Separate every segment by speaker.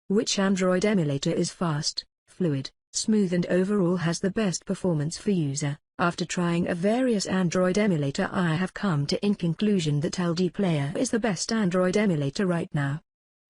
Speaker 1: Which Android emulator is fast, fluid, smooth and overall has the best performance for user? After trying a various Android emulator, I have come to in conclusion that LD Player is the best Android emulator right now.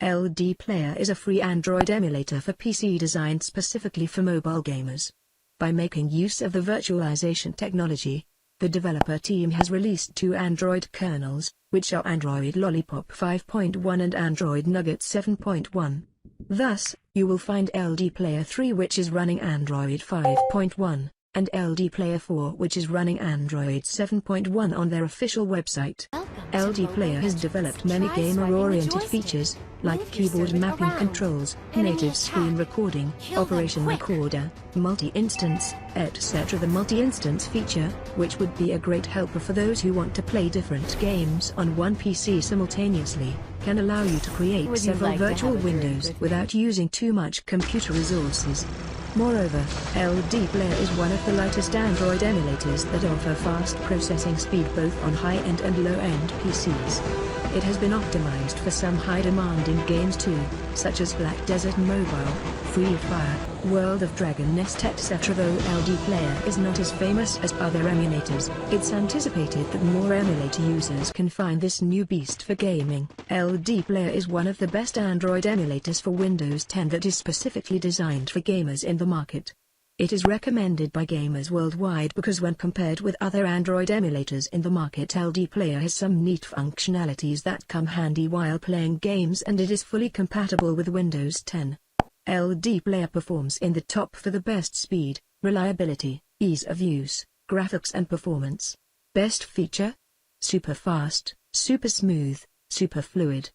Speaker 1: LD Player is a free Android emulator for PC designed specifically for mobile gamers. By making use of the virtualization technology, the developer team has released 2 Android kernels, which are Android Lollipop 5.1 and Android Nougat 7.1. Thus, you will find LD Player 3 which is running Android 5.1, and LD Player 4 which is running Android 7.1 on their official website. LD Player has developed many gamer-oriented features, like keyboard mapping controls, native screen recording, operation recorder, multi-instance, etc. The multi-instance feature, which would be a great helper for those who want to play different games on one PC simultaneously, can allow you to create several virtual windows without using too much computer resources. Moreover, LD Player is one of the lightest Android emulators that offer fast processing speed both on high-end and low-end PCs. It has been optimized for some high-demanding games too, such as Black Desert Mobile, Free Fire, World of Dragon Nest etc. Though LD Player is not as famous as other emulators, it's anticipated that more emulator users can find this new beast for gaming. LD Player is one of the best Android emulators for Windows 10 that is specifically designed for gamers in the market. It is recommended by gamers worldwide because when compared with other Android emulators in the market, LD Player has some neat functionalities that come handy while playing games and it is fully compatible with Windows 10. LD Player performs in the top for the best speed, reliability, ease of use, graphics and performance. Best feature? Super fast, super smooth, super fluid.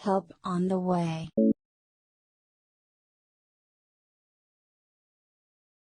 Speaker 2: Help on the way.